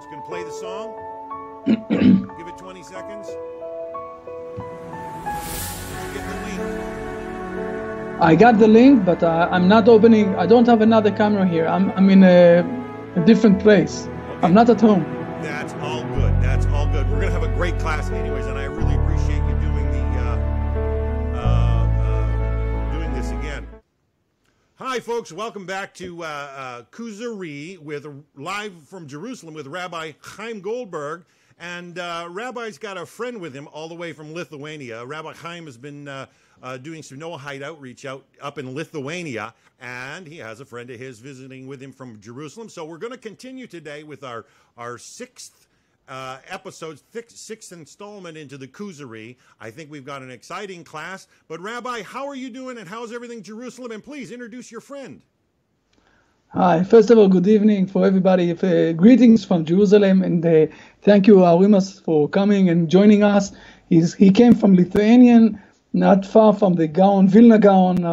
It's going to play the song. Give it 20 seconds. Did you get the link? I got the link, but I'm not opening. I don't have another camera here. I'm in a different place. Okay. I'm not at home. That's all good. That's all good. We're going to have a great class anyways, and I really appreciate you doing this again. Hi, folks. Welcome back to Kuzari live from Jerusalem with Rabbi Chaim Goldberg. And Rabbi's got a friend with him all the way from Lithuania. Rabbi Chaim has been doing some Noahide outreach up in Lithuania, and he has a friend of his visiting with him from Jerusalem. So we're going to continue today with our sixth episode, sixth installment into the Kuzari. I think we've got an exciting class. But Rabbi, how are you doing, and how's everything in Jerusalem? And please introduce your friend. Hi, first of all, good evening for everybody. Greetings from Jerusalem, and thank you, Arimas, for coming and joining us. He came from Lithuanian, not far from the Gaon, Vilna Gaon.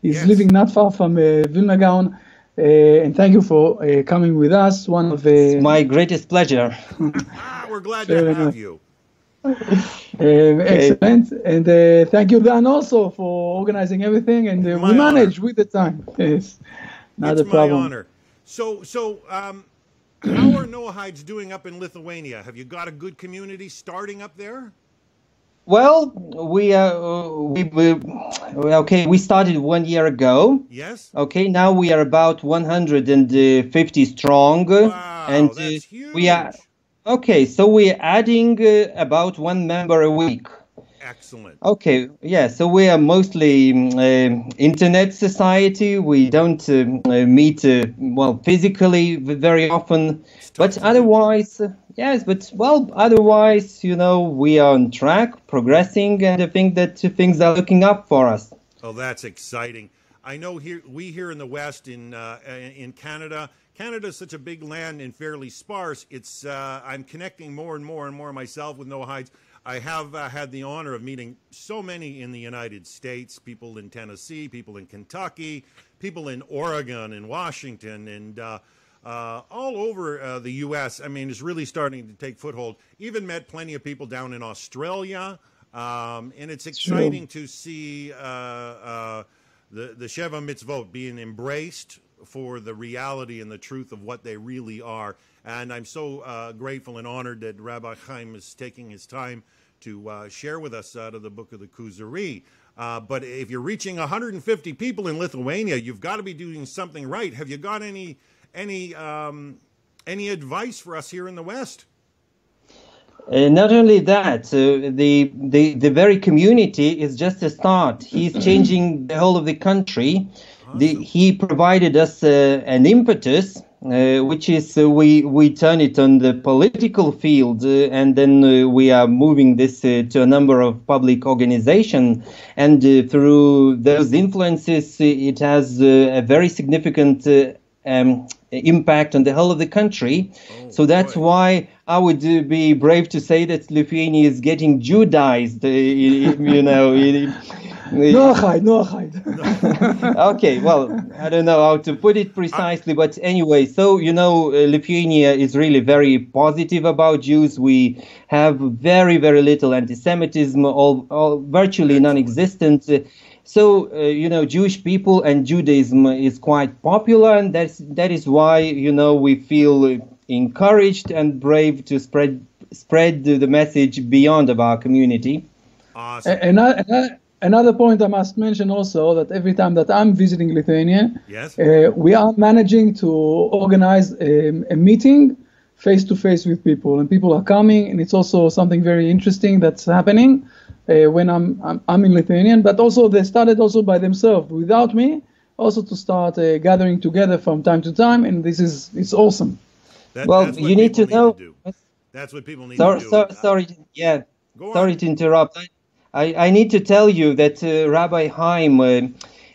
He's living not far from Vilna Gaon. And thank you for coming with us. It's my greatest pleasure. We're glad to have you. Excellent. And thank you, Dan, also for organizing everything. And we managed with the time. Yes. Not it's a problem. My honor. So, how are Noahides doing up in Lithuania? Have you got a good community starting up there? Well, we started 1 year ago. Yes. Okay, now we are about 150 strong. Wow, and that's huge. we are so we're adding about one member a week. Excellent. Okay, yeah, so we are mostly internet society. We don't meet, physically very often. But otherwise, otherwise, we are on track, progressing, and I think that things are looking up for us. Oh, that's exciting. I know we here in the West, in Canada, Canada is such a big land and fairly sparse. I'm connecting more and more myself with Noahides. I have had the honor of meeting so many in the United States, people in Tennessee, people in Kentucky, people in Oregon and Washington, and all over the U.S. I mean, it's really starting to take foothold. Even met plenty of people down in Australia, and it's exciting to see the Sheva Mitzvot being embraced for the reality and the truth of what they really are. And I'm so grateful and honored that Rabbi Chaim is taking his time to share with us out of the book of the Kuzari. But if you're reaching 150 people in Lithuania, you've got to be doing something right. Have you got any advice for us here in the West? Not only that, the very community is just a start. He's changing the whole of the country. Awesome. He provided us an impetus, which is we turn it on the political field, and then we are moving this to a number of public organizations, and through those influences, it has a very significant impact on the whole of the country. Oh, so that's why I would be brave to say that Lithuania is getting Judaized, Noahide. Okay, well, I don't know how to put it precisely, but anyway, so, Lithuania is really very positive about Jews. We have very, very little anti-Semitism, all virtually non-existent. So, Jewish people and Judaism is quite popular, and that is why, we feel encouraged and brave to spread the message beyond of our community. Awesome. Another point I must mention also, that every time that I'm visiting Lithuania, yes, we are managing to organize a meeting face-to-face with people, and people are coming, and it's also something very interesting that's happening when I'm in Lithuania, but also they started also by themselves, without me, also to start gathering together from time to time, and it's awesome. That's you need to know. That's what people need to do. Sorry to interrupt. I need to tell you that Rabbi Chaim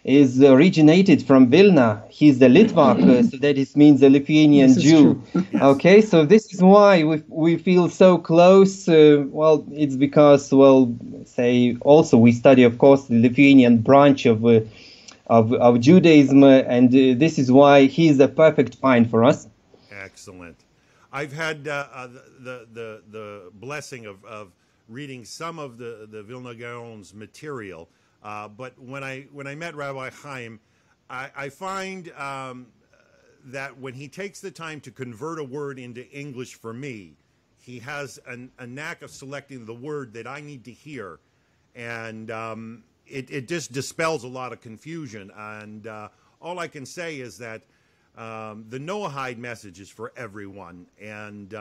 is originated from Vilna. He's a Litvak, so that means a Lithuanian Jew. Yes. Okay, so this is why we feel so close. It's because, also we study, of course, the Lithuanian branch of Judaism, and this is why he's a perfect find for us. Excellent. I've had the blessing of reading some of the Vilna Gaon's material, but when I met Rabbi Chaim, I find that when he takes the time to convert a word into English for me, he has a knack of selecting the word that I need to hear, and it just dispels a lot of confusion. And all I can say is that the Noahide message is for everyone. And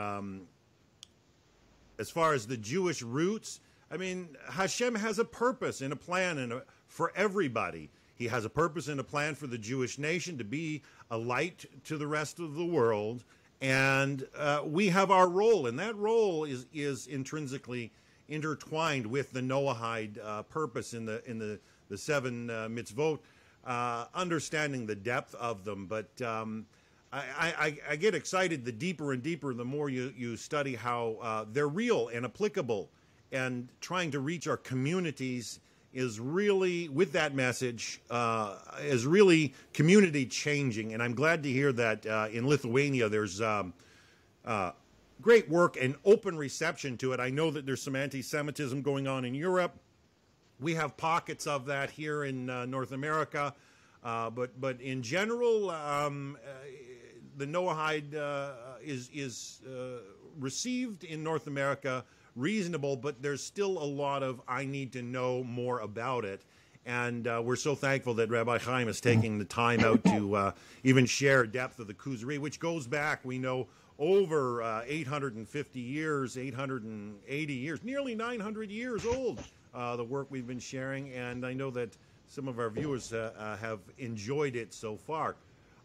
as far as the Jewish roots, I mean, Hashem has a purpose and a plan for everybody. He has a purpose and a plan for the Jewish nation to be a light to the rest of the world. And we have our role, and that role is intrinsically intertwined with the Noahide purpose in the seven mitzvot, understanding the depth of them. But I get excited the deeper and deeper, the more you study how they're real and applicable, and trying to reach our communities is really, with that message, is really community changing. And I'm glad to hear that in Lithuania there's great work and open reception to it. I know that there's some anti-Semitism going on in Europe. We have pockets of that here in North America. But in general, the Noahide is received in North America reasonable, but there's still a lot of I need to know more about it. And we're so thankful that Rabbi Chaim is taking the time out to even share depth of the Kuzari, which goes back, we know, over 850 years, 880 years, nearly 900 years old, the work we've been sharing. And I know that some of our viewers have enjoyed it so far.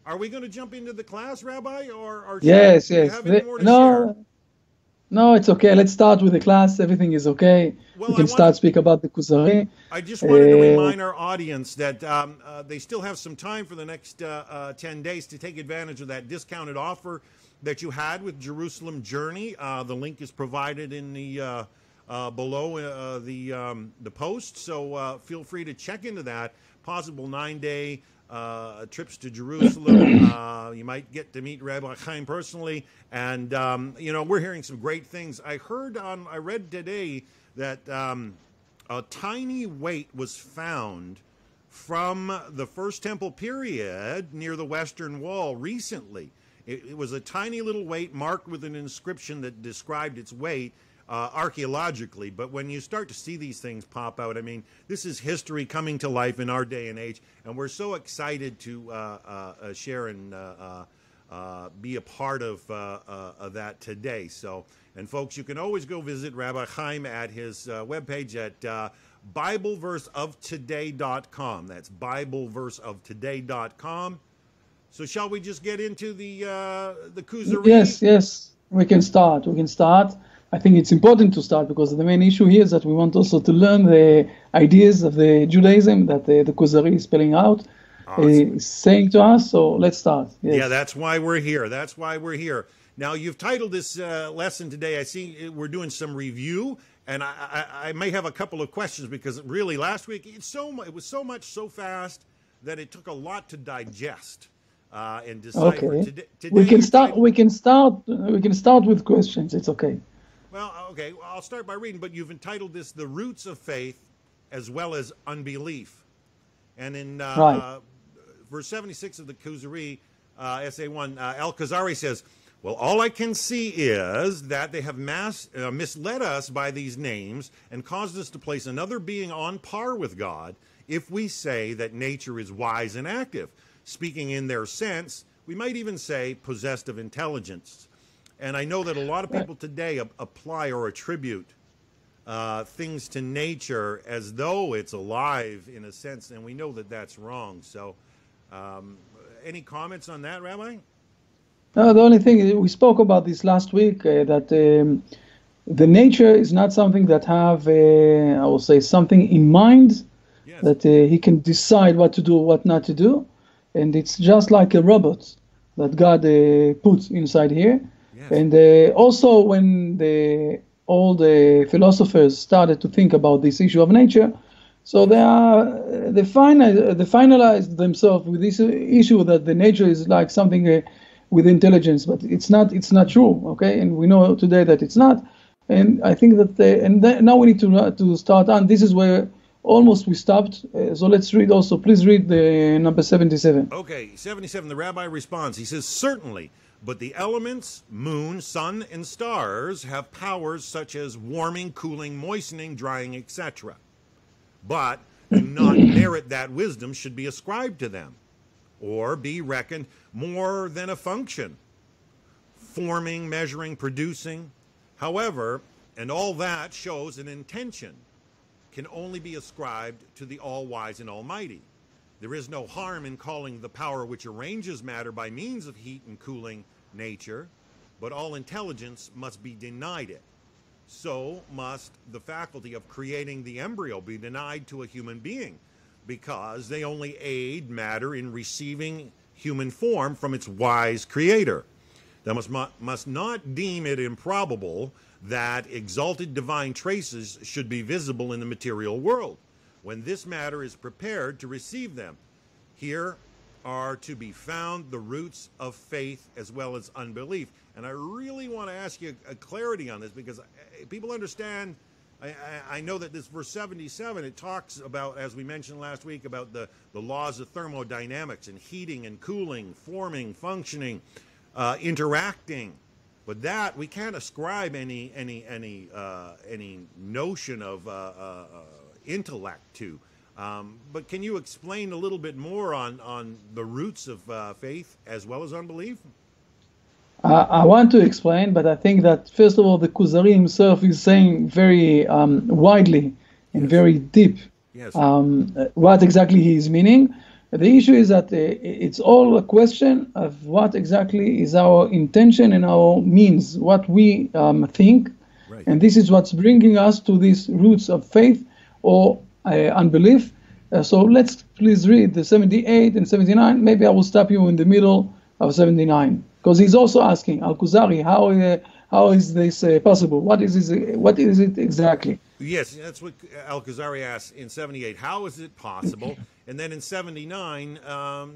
Are we going to jump into the class, Rabbi? Or yes. Do you have any more to share? No, it's okay. Let's start with the class. Everything is okay. Well, we can start speak about the Kuzari. I just wanted to remind our audience that they still have some time for the next 10 days to take advantage of that discounted offer that you had with Jerusalem Journey. The link is provided in the below the post, so feel free to check into that. Possible 9-day trips to Jerusalem. You might get to meet Rabbi Chaim personally, and we're hearing some great things. I read today that a tiny weight was found from the First Temple period near the Western Wall recently. It was a tiny little weight marked with an inscription that described its weight archaeologically. But when you start to see these things pop out, I mean, this is history coming to life in our day and age, and we're so excited to share and be a part of that today. So, and folks, you can always go visit Rabbi Chaim at his webpage at BibleVerseOfToday.com. That's BibleVerseOfToday.com. So shall we just get into the Kuzari? Yes, we can start. I think it's important to start because the main issue here is that we want also to learn the ideas of the Judaism that the Kuzari is spelling out, saying to us. So let's start. Yes. Yeah, that's why we're here. Now, you've titled this lesson today, I see we're doing some review, and I may have a couple of questions because really last week it was so much so fast that it took a lot to digest. And decipher. Okay. Today we can start with questions. It's okay. Well, okay. Well, I'll start by reading, but you've entitled this "The Roots of Faith" as well as "Unbelief," and in verse 76 of the Kuzari, SA1, Al-Kuzari says, "Well, all I can see is that they have misled us by these names and caused us to place another being on par with God if we say that nature is wise and active. Speaking in their sense, we might even say possessed of intelligence." And I know that a lot of people today apply or attribute things to nature as though it's alive in a sense, and we know that that's wrong. So any comments on that, Rabbi? No, the only thing, we spoke about this last week, that the nature is not something that have, I will say, something in mind, yes, that he can decide what to do or what not to do. And it's just like a robot that God puts inside here. Yes. And also when all the philosophers started to think about this issue of nature, so they finalized themselves with this issue that the nature is like something with intelligence, but it's not true, okay? And we know today that it's not. And I think that now we need to start on. This is where almost we stopped. So let's read also. Please read the number 77. Okay, 77. The rabbi responds. He says, certainly, but the elements, moon, sun, and stars have powers such as warming, cooling, moistening, drying, etc. But do not merit that wisdom should be ascribed to them, or be reckoned more than a function, forming, measuring, producing. However, and all that shows an intention, can only be ascribed to the all-wise and almighty. There is no harm in calling the power which arranges matter by means of heat and cooling nature, but all intelligence must be denied it. So must the faculty of creating the embryo be denied to a human being, because they only aid matter in receiving human form from its wise creator. Thou must not deem it improbable that exalted divine traces should be visible in the material world, when this matter is prepared to receive them. Here are to be found the roots of faith as well as unbelief. And I really want to ask you a clarity on this, because people understand. I know that this verse 77, it talks about, as we mentioned last week, about the laws of thermodynamics and heating and cooling, forming, functioning, interacting. But that we can't ascribe any notion of intellect to. But can you explain a little bit more on the roots of faith as well as unbelief? I want to explain, but I think that first of all, the Kuzari himself is saying very widely and very deep what exactly he is meaning. The issue is that it's all a question of what exactly is our intention and our means, what we think, right. And this is what's bringing us to these roots of faith or unbelief. So let's please read the 78 and 79. Maybe I will stop you in the middle of 79, because he's also asking Al-Kuzari, how is this possible? What is it exactly? Yes, that's what Al-Kuzari asks in 78. How is it possible? And then in 79,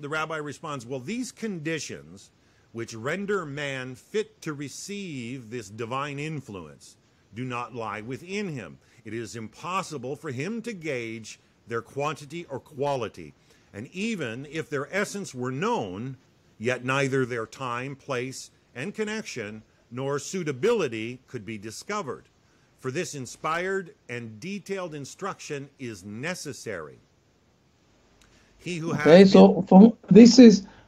the rabbi responds, well, these conditions which render man fit to receive this divine influence do not lie within him. It is impossible for him to gauge their quantity or quality. And even if their essence were known, yet neither their time, place, and connection nor suitability could be discovered. For this inspired and detailed instruction is necessary. He who has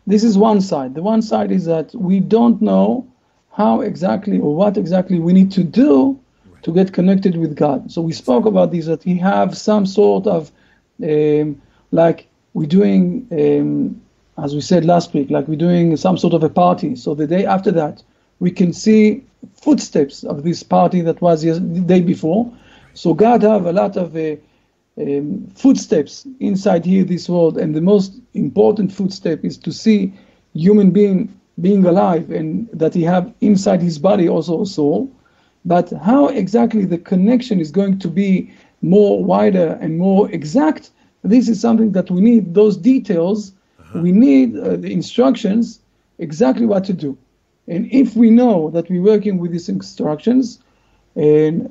this is one side. The one side is that we don't know how exactly or what exactly we need to do to get connected with God. So we spoke about this, that we have some sort of like we're doing, as we said last week, like we're doing some sort of a party. So the day after that, we can see footsteps of this party that was the day before. So God have a lot of footsteps inside here, this world, and the most important footstep is to see human being alive, and that he have inside his body also a soul. But how exactly the connection is going to be more wider and more exact, this is something that we need, those details. We need the instructions, exactly what to do. And if we know that we're working with these instructions, and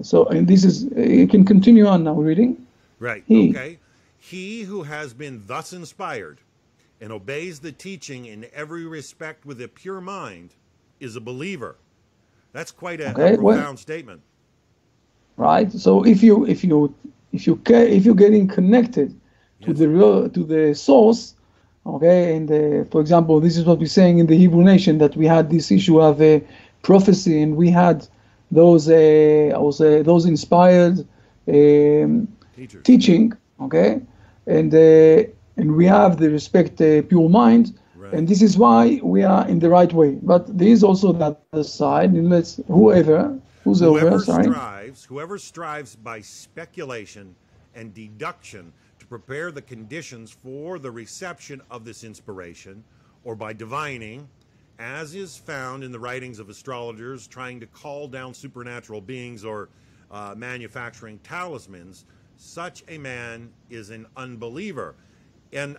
this is, you can continue on now reading. Right, okay. He who has been thus inspired and obeys the teaching in every respect with a pure mind is a believer. That's quite a profound statement. Right. So if you're getting connected to the source, okay, and for example, this is what we're saying in the Hebrew nation, that we had this issue of prophecy, and we had those inspired teaching, okay, and we have the respect pure mind, right. And this is why we are in the right way. But there is also that other side, and whoever strives by speculation and deduction to prepare the conditions for the reception of this inspiration, or by divining, as is found in the writings of astrologers trying to call down supernatural beings or manufacturing talismans, such a man is an unbeliever. And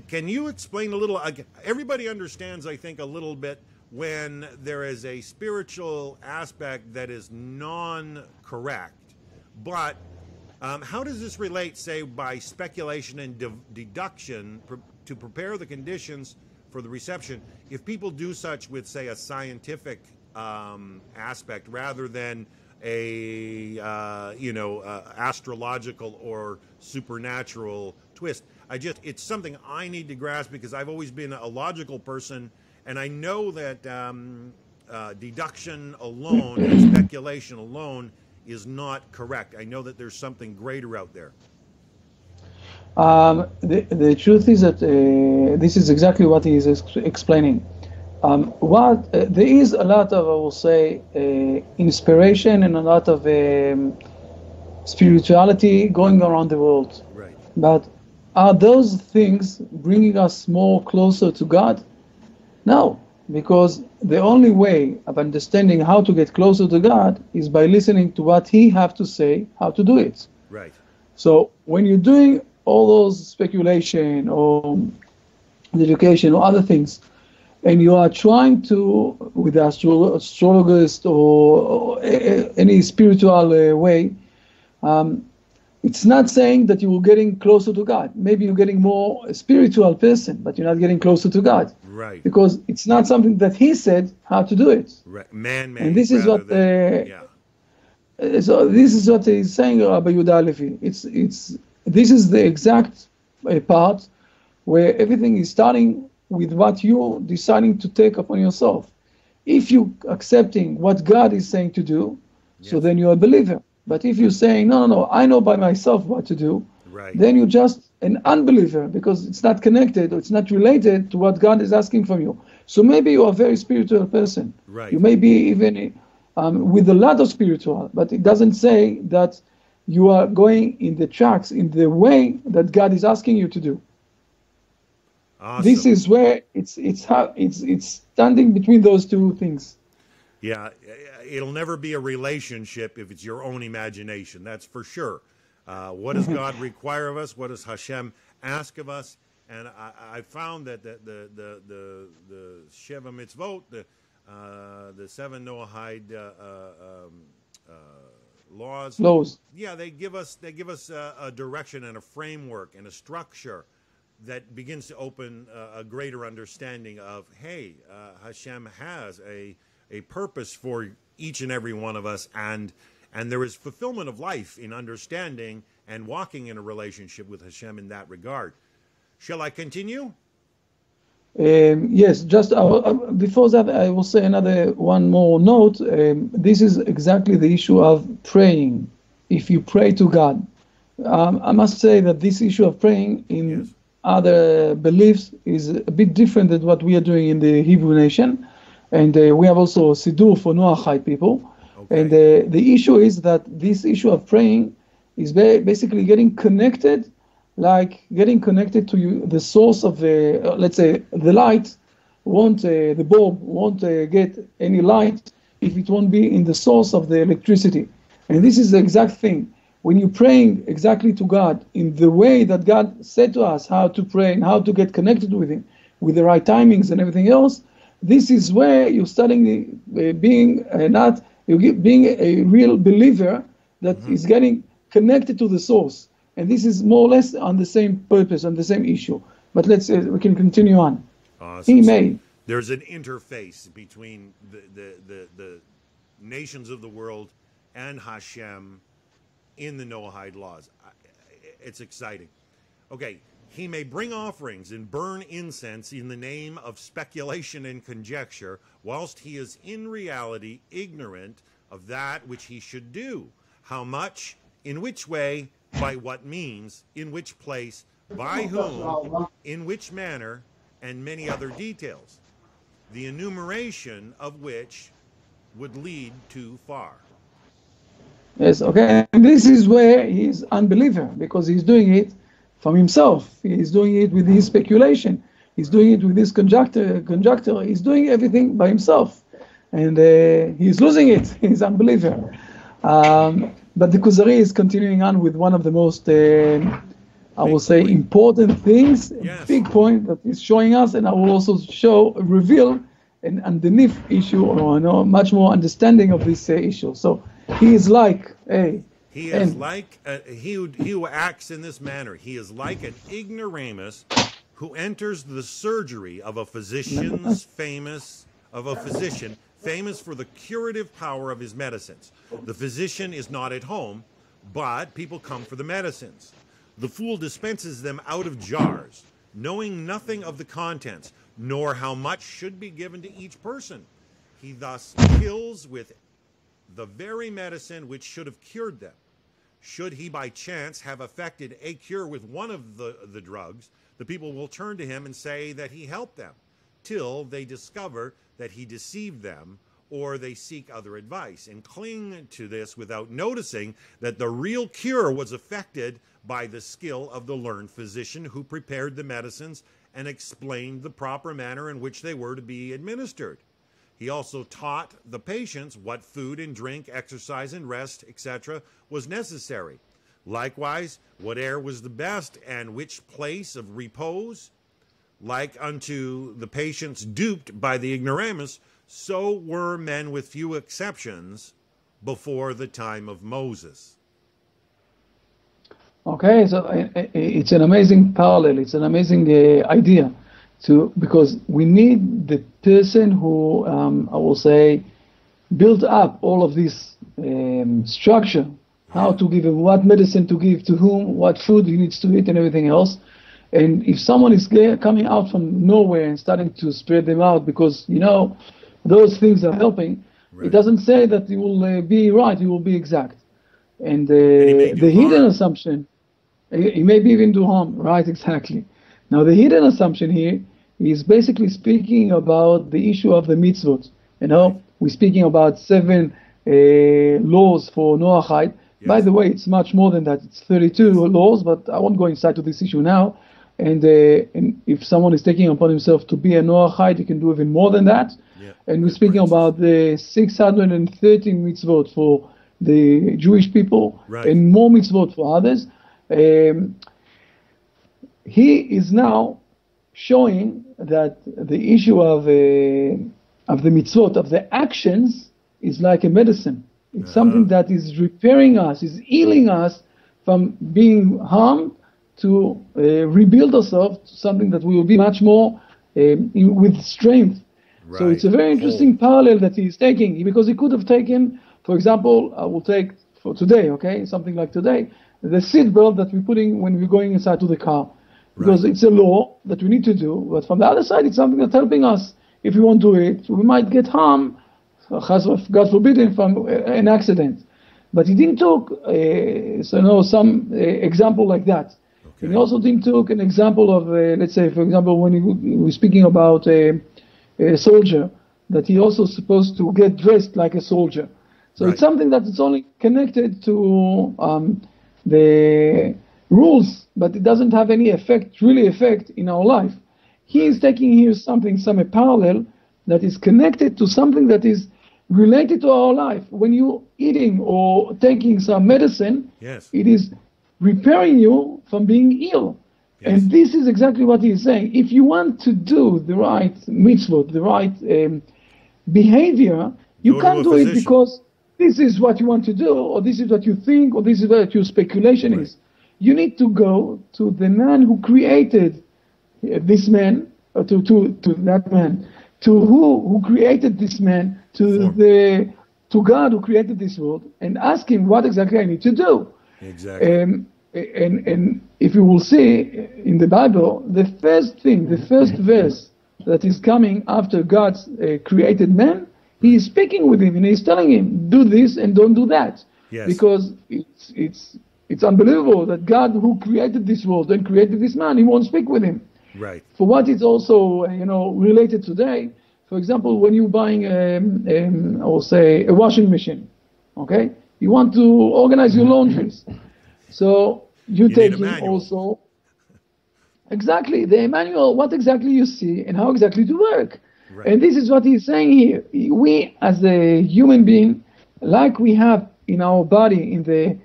can you explain a little? Everybody understands, I think, a little bit when there is a spiritual aspect that is non-correct. But how does this relate, say, by speculation and deduction to prepare the conditions for the reception? If people do such with, say, a scientific aspect rather than a astrological or supernatural twist, it's something I need to grasp, because I've always been a logical person, and I know that deduction alone and speculation alone is not correct. I know that there's something greater out there. The truth is that this is exactly what he is explaining. There is a lot of, I will say, inspiration and a lot of spirituality going around the world. Right. But are those things bringing us more closer to God? No, because the only way of understanding how to get closer to God is by listening to what He have to say, how to do it. Right. So when you're doing all those speculation or education or other things, and you are trying to, with the astrologist or any spiritual way, it's not saying that you are getting closer to God. Maybe you're getting more a spiritual person, but you're not getting closer to God. Right. Because it's not something that He said how to do it. Right. Man-made. And this is what so this is what he's saying, Rabbi Judah HaLevi. This is the exact part where everything is starting with what you're deciding to take upon yourself. If you accepting what God is saying to do, so then you're a believer. But if you're saying, no, I know by myself what to do, right, then you're just an unbeliever, because it's not connected or it's not related to what God is asking from you. So maybe you're a very spiritual person. Right. You may be even with a lot of spiritual, but it doesn't say that you are going in the tracks, in the way that God is asking you to do. Awesome. This is where it's standing between those two things. Yeah, it'll never be a relationship if it's your own imagination. That's for sure. What does God require of us? What does Hashem ask of us? And I found that the Sheva Mitzvot, the seven Noahide laws. Yeah, they give us a direction and a framework and a structure that begins to open a greater understanding of, hey, Hashem has a purpose for each and every one of us, and there is fulfillment of life in understanding and walking in a relationship with Hashem in that regard. Shall I continue? Yes, just before that, I will say one more note. This is exactly the issue of praying. If you pray to God, I must say that this issue of praying in other beliefs is a bit different than what we are doing in the Hebrew nation. And we have also Siddur for Noahide people. Okay. And the issue is that this issue of praying is basically getting connected, like getting connected to the source of let's say, the light. The bulb won't get any light if it won't be in the source of the electricity. And this is the exact thing. When you're praying exactly to God in the way that God said to us how to pray and how to get connected with Him, with the right timings and everything else, this is where you're starting being being a real believer that is getting connected to the source. And this is more or less on the same purpose, on the same issue. But we can continue on. Awesome. There's an interface between the nations of the world and Hashem in the Noahide laws. It's exciting. Okay. He may bring offerings and burn incense in the name of speculation and conjecture, whilst he is in reality ignorant of that which he should do. How much, in which way, by what means, in which place, by whom, in which manner, and many other details, the enumeration of which would lead too far. Yes, okay. And this is where he's unbeliever, because he's doing it from himself. He's doing it with his speculation. He's doing it with his conjecture. He's doing everything by himself. And he's losing it. He's unbeliever. But the Kuzari is continuing on with one of the most, I will say, important things, big point that is showing us, and I will also reveal an underneath issue, or much more understanding of this issue. So he is like he is like he who acts in this manner. He is like an ignoramus who enters the surgery of a physician famous for the curative power of his medicines. The physician is not at home, but people come for the medicines. The fool dispenses them out of jars, knowing nothing of the contents, nor how much should be given to each person. He thus kills with the very medicine which should have cured them. Should he by chance have effected a cure with one of the drugs, the people will turn to him and say that he helped them, till they discover that he deceived them, or they seek other advice and cling to this without noticing that the real cure was effected by the skill of the learned physician who prepared the medicines and explained the proper manner in which they were to be administered. He also taught the patients what food and drink, exercise and rest, etc., was necessary. Likewise, what air was the best and which place of repose. Like unto the patients duped by the ignoramus, so were men with few exceptions before the time of Moses. Okay, so it's an amazing parallel. It's an amazing idea, because we need the person who, I will say, built up all of this structure, how to give him, what medicine to give to whom, what food he needs to eat and everything else. And if someone is coming out from nowhere and starting to spread them out because, those things are helping, right, it doesn't say that it will be right, it will be exact. And the hidden assumption, it may be even do harm, right, exactly. Now the hidden assumption here is basically speaking about the issue of the mitzvot. We're speaking about 7 laws for Noahide. Yes. By the way, it's much more than that. It's 32 laws, but I won't go inside to this issue now. And if someone is taking upon himself to be a Noahide, he can do even more than that. Yeah. And we're speaking about the 613 mitzvot for the Jewish people, right, and more mitzvot for others. He is now showing that the issue of the mitzvot, of the actions, is like a medicine. It's something that is repairing us, is healing us from being harmed, to rebuild ourselves to something that we will be much more with strength. Right. So it's a very interesting parallel that he's taking, because he could have taken, for example, I will take for today, okay, something like today, the seatbelt that we're putting when we're going inside to the car, because it's a law that we need to do, but from the other side, it's something that's helping us. If we won't do it, we might get harm, God forbid, from an accident. But he didn't talk, some example like that. Okay. And he also didn't talk an example of, let's say, for example, when he was speaking about a soldier, that he also supposed to get dressed like a soldier. So it's something that is only connected to the rules, but it doesn't have any effect in our life. He is taking here some parallel that is connected to something that is related to our life. When you're eating or taking some medicine, yes, it is repairing you from being ill. Yes. And this is exactly what he is saying. If you want to do the right mitzvot, the right behavior, you can't do it because this is what you want to do, or this is what you think, or this is what your speculation is. You need to go to the man who created this man, or to that man, to who created this man, to God who created this world, and ask him what exactly I need to do. Exactly. And if you will see in the Bible, the first verse that is coming after God's created man, he is speaking with him and he's telling him, do this and don't do that. Yes. Because it's unbelievable that God who created this world and created this man, he won't speak with him. Right. For what is also related today, for example, when you're buying I will say a washing machine, okay? You want to organize your laundries. So you take him also exactly the manual, what exactly you see and how exactly to work. Right. And this is what he's saying here. We as a human being, like we have in our body, in the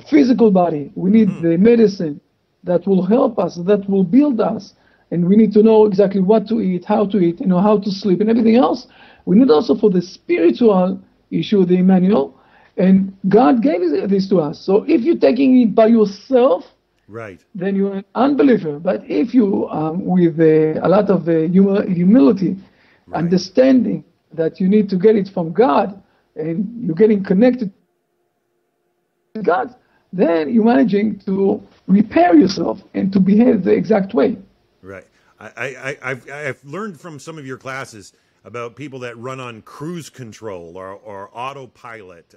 physical body, we need the medicine that will help us, that will build us, and we need to know exactly what to eat, how to eat, how to sleep, and everything else. We need also for the spiritual issue, the Emmanuel, and God gave this to us. So if you're taking it by yourself, right, then you're an unbeliever. But if you, with a lot of humility, right, understanding that you need to get it from God, and you're getting connected to God, then you're managing to repair yourself and to behave the exact way. Right. I've learned from some of your classes about people that run on cruise control or autopilot,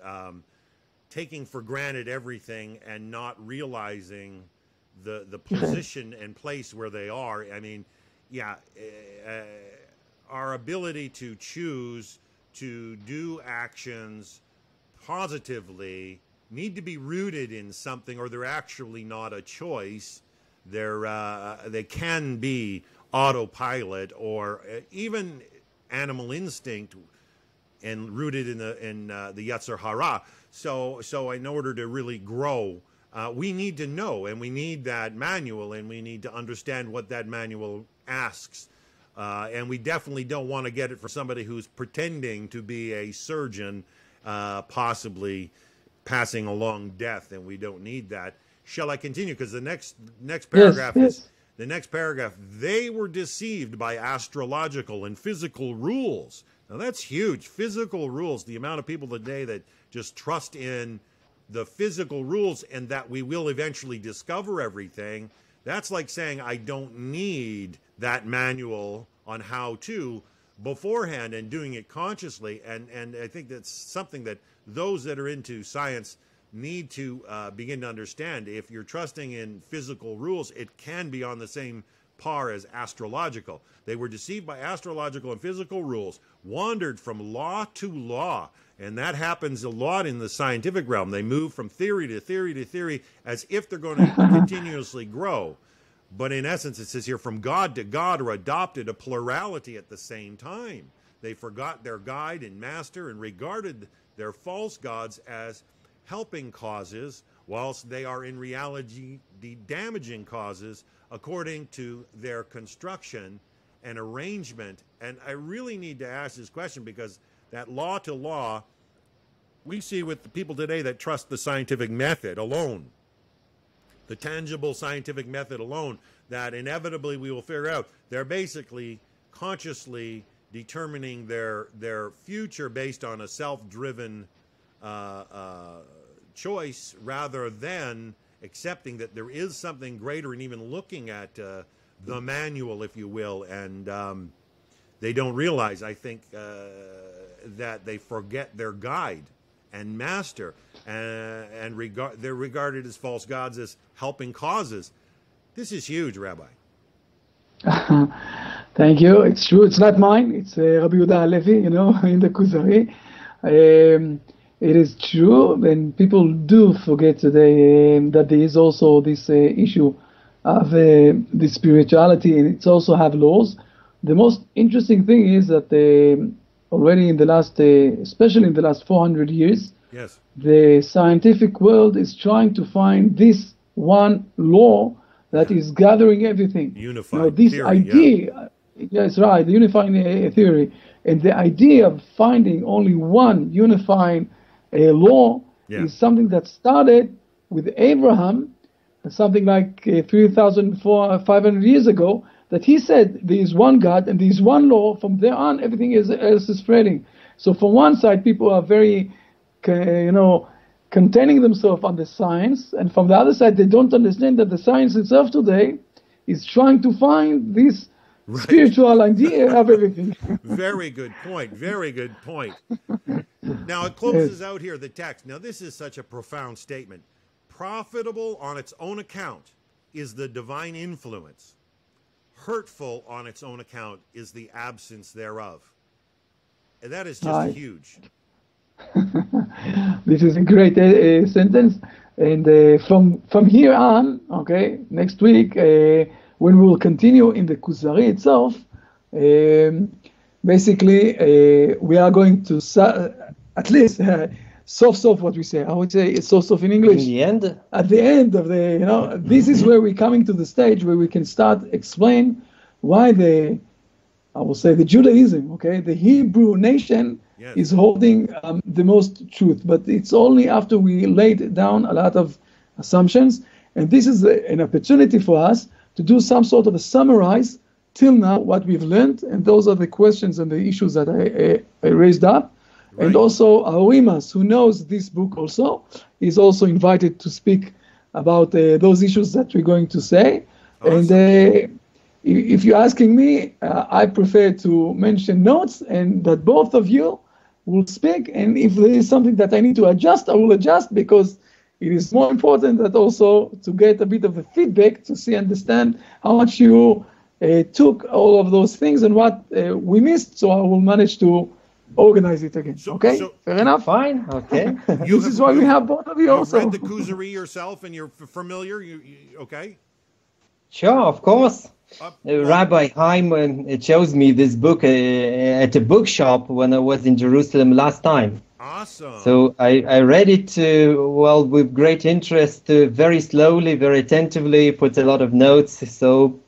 taking for granted everything and not realizing the position and place where they are. I mean, yeah, our ability to choose to do actions positively need to be rooted in something, or they're actually not a choice. They can be autopilot or even animal instinct and rooted in the Yetzer Hara. So in order to really grow, we need to know, and we need that manual, and we need to understand what that manual asks. And we definitely don't want to get it for somebody who's pretending to be a surgeon, possibly passing along death, and we don't need that. Shall I continue? Because the next paragraph is the next paragraph. They were deceived by astrological and physical rules. Now that's huge. Physical rules. The amount of people today that just trust in the physical rules and that we will eventually discover everything. That's like saying I don't need that manual on how to beforehand and doing it consciously. And I think that's something that those that are into science need to begin to understand. If you're trusting in physical rules, it can be on the same par as astrological. They were deceived by astrological and physical rules, wandered from law to law, and that happens a lot in the scientific realm. They move from theory to theory to theory as if they're going to continuously grow. But in essence, it says here, from God to God, or adopted a plurality at the same time. They forgot their guide and master and regarded their false gods as helping causes, whilst they are in reality the damaging causes according to their construction and arrangement. And I really need to ask this question, because that law to law, we see with the people today that trust the scientific method alone, the tangible scientific method alone, that inevitably we will figure out. They're basically consciously determining their future based on a self-driven choice, rather than accepting that there is something greater, and even looking at the manual, if you will. And they don't realize, I think, that they forget their guide and master, and they're regarded as false gods, as helping causes. This is huge, Rabbi. Thank you. It's true. It's not mine. It's Rabbi Judah HaLevi, in the Kuzari. It is true, and people do forget today that there is also this issue of the spirituality, and it's also have laws. The most interesting thing is that already in the last, especially in the last 400 years, yes, the scientific world is trying to find this one law that is gathering everything. Unified this theory, idea, yes, right, the unifying theory, and the idea of finding only one unifying law is something that started with Abraham, something like 3,500 years ago, that he said there is one God and there is one law. From there on, everything else is spreading. So from one side, people are very, containing themselves on the science, and from the other side, they don't understand that the science itself today is trying to find this spiritual idea of everything. Very good point. Very good point. Now it closes out here the text. Now this is such a profound statement. Profitable on its own account is the divine influence. Hurtful on its own account is the absence thereof. And that is just huge. This is a great sentence. And from here on, next week, when we will continue in the Kuzari itself, basically we are going to at least soft what we say. I would say it's soft in English. In the end? At the end of the, this is where we're coming to the stage where we can start explain why I will say the Judaism, okay, the Hebrew nation is holding the most truth, but it's only after we laid down a lot of assumptions, and this is an opportunity for us to do some sort of a summarize till now what we've learned, and those are the questions and the issues that I raised up. Right. And also Arimas, who knows this book also, is also invited to speak about those issues that we're going to say. Awesome. And if you're asking me, I prefer to mention notes and that both of you will speak. And if there is something that I need to adjust, I will adjust, because it is more important that also to get a bit of the feedback to understand how much you took all of those things and what we missed, so I will manage to organize it again. Okay? Fair enough? Fine. Okay. This is why we have both of you also. You've read the Kuzari yourself and you're familiar? You okay? Sure, of course. Rabbi Chaim chose me this book at a bookshop when I was in Jerusalem last time. Awesome. So I read it, with great interest, very slowly, very attentively, put a lot of notes. So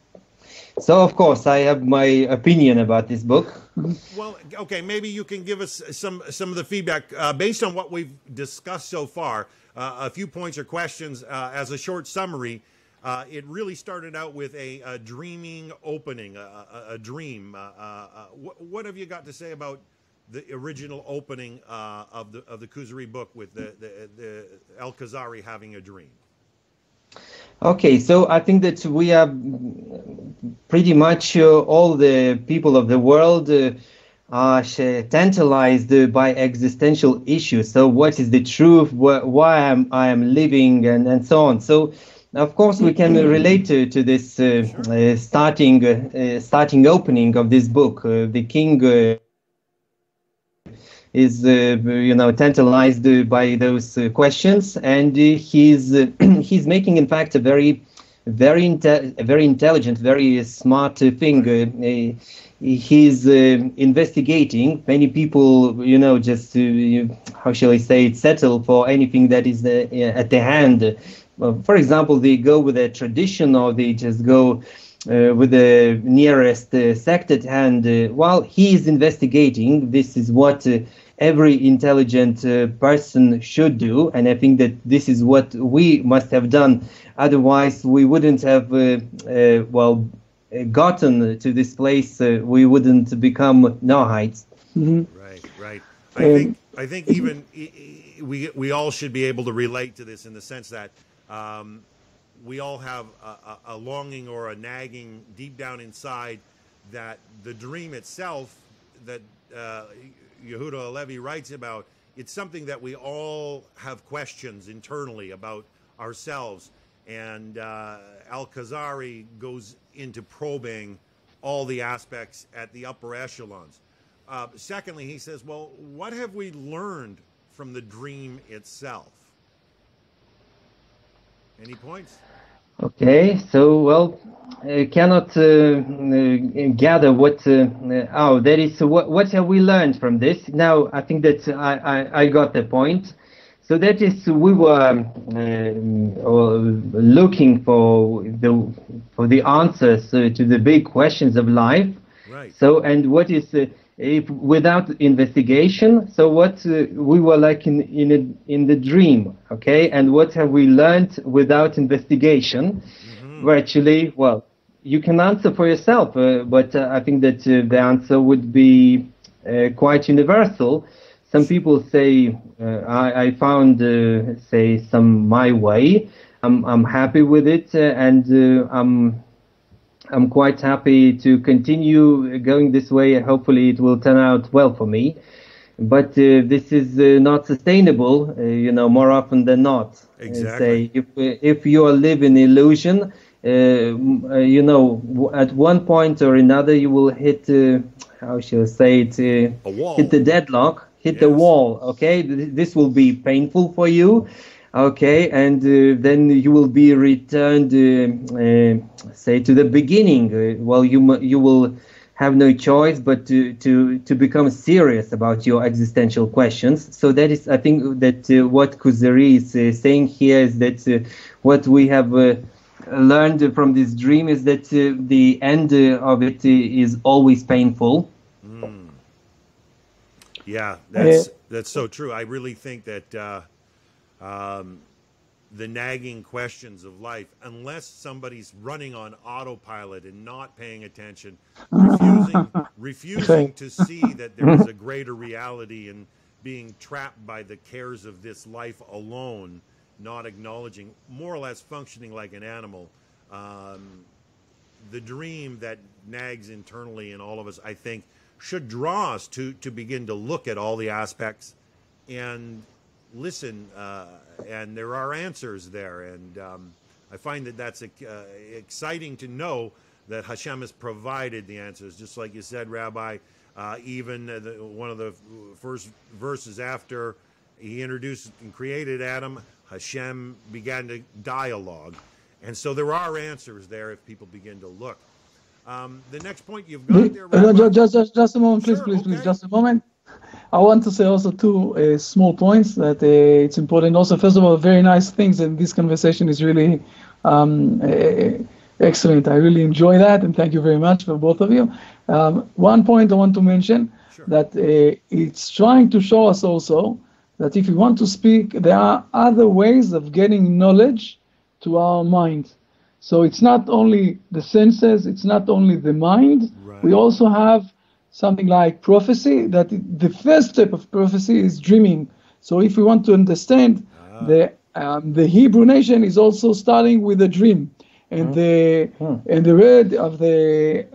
of course, I have my opinion about this book. Well, okay, maybe you can give us some of the feedback based on what we've discussed so far. A few points or questions as a short summary. It really started out with a dreaming opening, a dream. What have you got to say about the original opening of the Kuzari book with the El Kuzari having a dream? Okay, so I think that we are pretty much all the people of the world are tantalized by existential issues. So what is the truth? Why I am living, and so on. So of course we can relate to this starting opening of this book. The king is tantalized by those questions, and he's making, in fact, a very intelligent, very smart thing. He's investigating. Many people, just how shall I say it, settle for anything that is at the hand. For example, they go with a tradition, or they just go with the nearest sect at hand. While he is investigating, this is what every intelligent person should do, and I think that this is what we must have done. Otherwise, we wouldn't have gotten to this place. We wouldn't become Noahides. Mm-hmm. Right. I think even we all should be able to relate to this in the sense that we all have a longing or a nagging deep down inside that the dream itself that Judah HaLevi writes about, it's something that we all have questions internally about ourselves. And Al-Kuzari goes into probing all the aspects at the upper echelons. Secondly, he says, well, what have we learned from the dream itself? Any points? Okay, so I cannot gather what what have we learned from this. Now I think that I got the point. So that is, we were looking for the answers to the big questions of life. Right. So, and what is if without investigation? So what we were like in the dream, okay? And what have we learned without investigation? Mm-hmm. Virtually, well, you can answer for yourself, but I think that the answer would be quite universal. Some people say, I found, say, my way. I'm happy with it, and I'm quite happy to continue going this way, and hopefully it will turn out well for me. But this is not sustainable, more often than not. Exactly. Say, if you live in illusion, at one point or another you will hit, how shall I say it, a wall. Hit the deadlock. Hit the wall, okay? This will be painful for you, okay? And then you will be returned, say, to the beginning. Well, you will have no choice but to become serious about your existential questions. So that is, I think, that what Kuzari is saying here is that what we have learned from this dream is that the end of it is always painful. Yeah, that's so true. I really think that the nagging questions of life, unless somebody's running on autopilot and not paying attention, refusing to see that there is a greater reality and being trapped by the cares of this life alone, not acknowledging, more or less functioning like an animal. The dream that nags internally in all of us, I think, should draw us to begin to look at all the aspects and listen, and there are answers there. And I find that that's exciting to know that Hashem has provided the answers. Just like you said, Rabbi, even one of the first verses after he introduced and created Adam, Hashem began to dialogue. And so there are answers there if people begin to look. The next point you've got there, Rabbi. Just a moment, please, please, just a moment. I want to say also two small points that it's important. Also, first of all, very nice things, and this conversation is really excellent. I really enjoy that, and thank you very much for both of you. One point I want to mention, that it's trying to show us also that if we want to speak, there are other ways of getting knowledge to our mind. So it's not only the senses, it's not only the mind. Right. We also have something like prophecy, that the first step of prophecy is dreaming. So if we want to understand, the Hebrew nation is also starting with a dream. And the word of the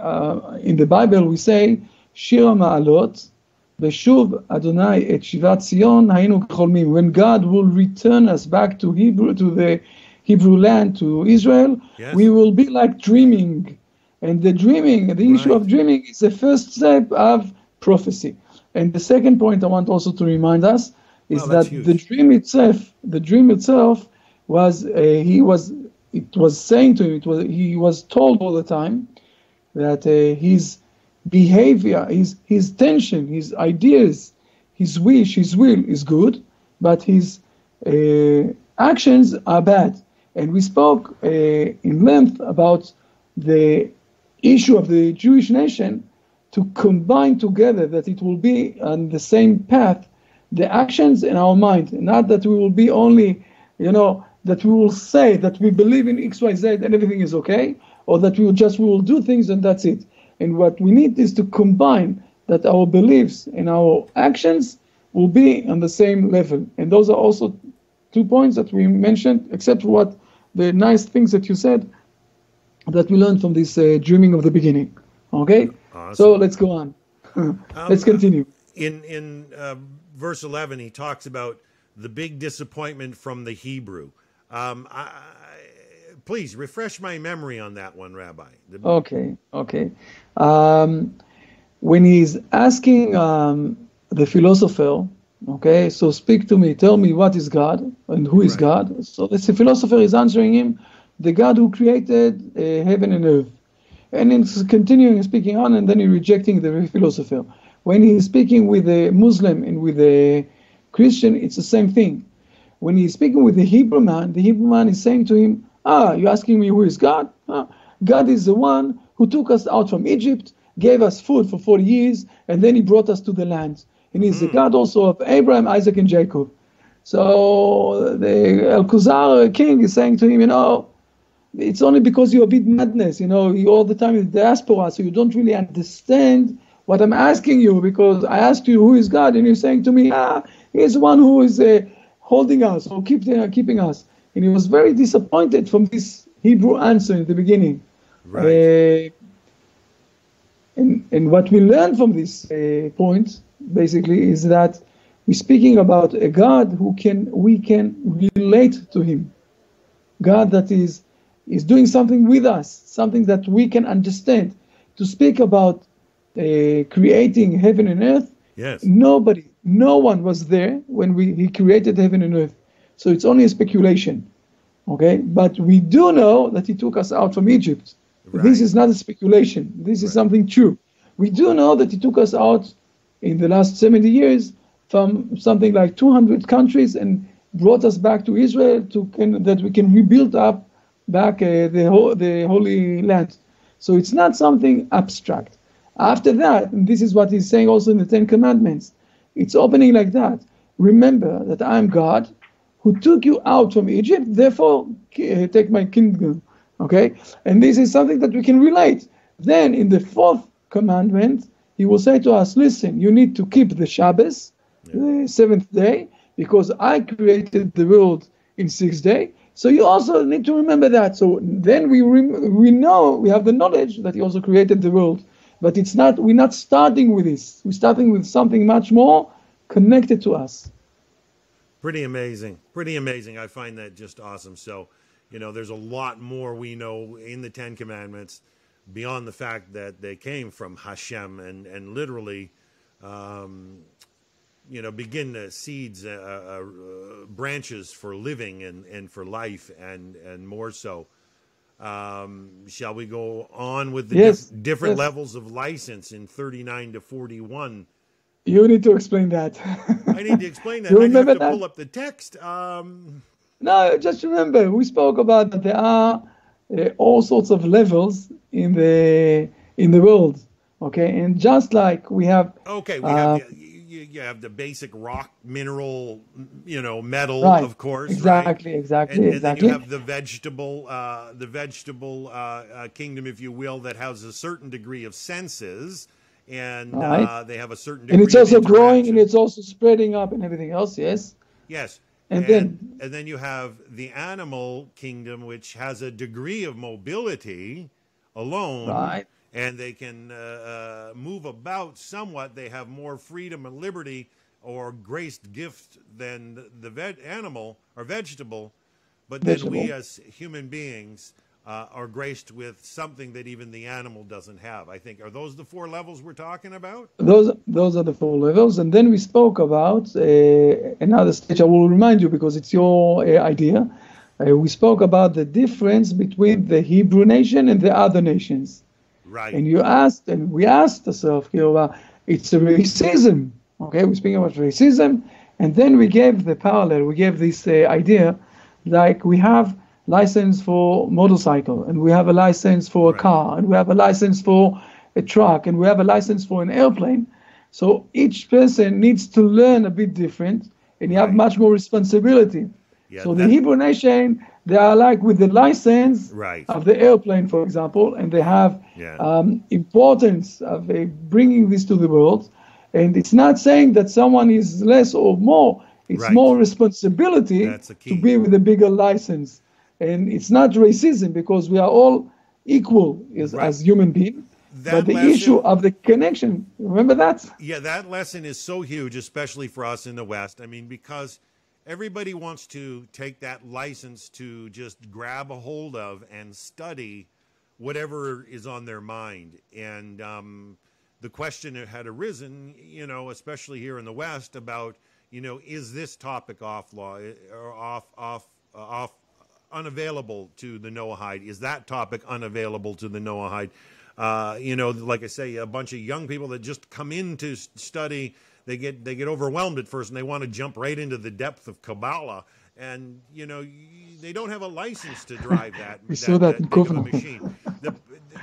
in the Bible we say Shir Ma'alot Beshuv Adonai et Shivat Zion Hayinu K'cholmim. When God will return us back to the Hebrew land, to Israel, we will be like dreaming. And the issue of dreaming is the first step of prophecy. And the second point I want also to remind us is that the dream itself was, it was saying to him, he was told all the time that his behavior, his tension, his ideas, his wish, his will is good, but his actions are bad. And we spoke in length about the issue of the Jewish nation to combine together, that it will be on the same path, the actions in our mind, not that we will be only, that we will say that we believe in X, Y, Z and everything is okay, or that we will do things and that's it. And what we need is to combine that our beliefs and our actions will be on the same level. And those are also 2 points that we mentioned, except for what the nice things that you said that we learned from this dreaming of the beginning. Okay? Awesome. So let's go on. Let's continue. In verse 11, he talks about the big disappointment from the Hebrew. Please refresh my memory on that one, Rabbi. Okay. When he's asking the philosopher, okay, so speak to me, tell me what is God and who is God. So the philosopher is answering him, the God who created heaven and earth. And he's continuing speaking on, and then he's rejecting the philosopher. When he's speaking with a Muslim and with a Christian, it's the same thing. When he's speaking with the Hebrew man is saying to him, you're asking me who is God? God is the one who took us out from Egypt, gave us food for 40 years, and then he brought us to the land. And he's the God also of Abraham, Isaac, and Jacob. So the Kuzari king is saying to him, it's only because you're a bit madness, you all the time in the diaspora, so you don't really understand what I'm asking you, because I asked you who is God, and you're saying to me, he's the one who is holding us or keeping us. And he was very disappointed from this Hebrew answer in the beginning. Right. And what we learn from this point, basically, is that we're speaking about a God we can relate to him. God that is doing something with us, something that we can understand. To speak about creating heaven and earth, no one was there when he created heaven and earth. So it's only a speculation, okay? But we do know that he took us out from Egypt. Right. This is not a speculation. This is something true. We do know that he took us out in the last 70 years from something like 200 countries and brought us back to Israel that we can rebuild up back the Holy Land. So it's not something abstract. After that, and this is what he's saying also in the Ten Commandments, it's opening like that. Remember that I'm God who took you out from Egypt, therefore take my kingdom. Okay? And this is something that we can relate. Then in the fourth commandment, he will say to us, listen, you need to keep the Shabbos, the seventh day, because I created the world in 6 days. So you also need to remember that. So then we know, we have the knowledge that he also created the world. But we're not starting with this. We're starting with something much more connected to us. Pretty amazing. Pretty amazing. I find that just awesome. So, there's a lot more we know in the Ten Commandments beyond the fact that they came from Hashem and literally, begin the seeds, branches for living and for life and more so. Shall we go on with the different levels of license in 39 to 41? You need to explain that. I need to explain that. You I have to that? pull up the text. No, just remember, we spoke about that there are all sorts of levels in the world. Okay, and just like we have. Okay, we have you have the basic rock, mineral, metal, right, of course. Exactly, right? exactly. And then you have the vegetable kingdom, if you will, that has a certain degree of senses, and they have a certain degree. And it's also of growing, and it's also spreading up, and everything else. Yes. Yes. And then you have the animal kingdom, which has a degree of mobility alone. Right. And they can move about somewhat. They have more freedom and liberty or graced gift than the animal or vegetable. But then we as human beings are graced with something that even the animal doesn't have. I think, are those the four levels we're talking about? Those are the four levels. And then we spoke about another stage. I will remind you because it's your idea. We spoke about the difference between the Hebrew nation and the other nations. Right. And we asked ourselves, it's a racism. Okay, we're speaking about racism, and then we gave the parallel. We gave this idea, like we have license for motorcycle, and we have a license for a car, and we have a license for a truck, and we have a license for an airplane. So each person needs to learn a bit different, and you have much more responsibility. So the Hebrew nation, they are like with the license of the airplane, for example, and they have importance of bringing this to the world. And it's not saying that someone is less or more. It's more responsibility to be with a bigger license. And it's not racism because we are all equal as human beings. But the issue of the connection, remember that? Yeah, that lesson is so huge, especially for us in the West. I mean, because everybody wants to take that license to just grab a hold of and study whatever is on their mind. And the question had arisen, especially here in the West about, is this topic off law or unavailable to the Noahide? Is that topic unavailable to the Noahide? Like I say, a bunch of young people that just come in to study, they get overwhelmed at first and they want to jump right into the depth of Kabbalah. And, they don't have a license to drive that, that big of a machine.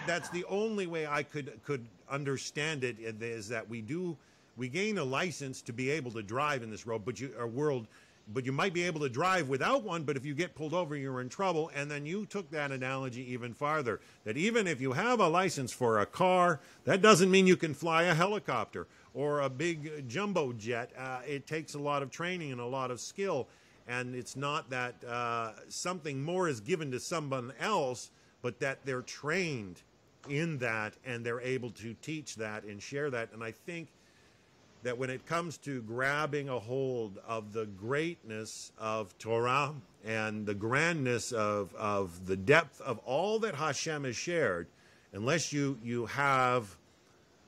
That's the only way I could understand it, is that we gain a license to be able to drive in this world, but you might be able to drive without one, but if you get pulled over, you're in trouble. And then you took that analogy even farther, that even if you have a license for a car, that doesn't mean you can fly a helicopter or a big jumbo jet. It takes a lot of training and a lot of skill. And it's not that something more is given to someone else, but that they're trained in that and they're able to teach that and share that. And I think that when it comes to grabbing a hold of the greatness of Torah and the grandness of the depth of all that Hashem has shared, unless you have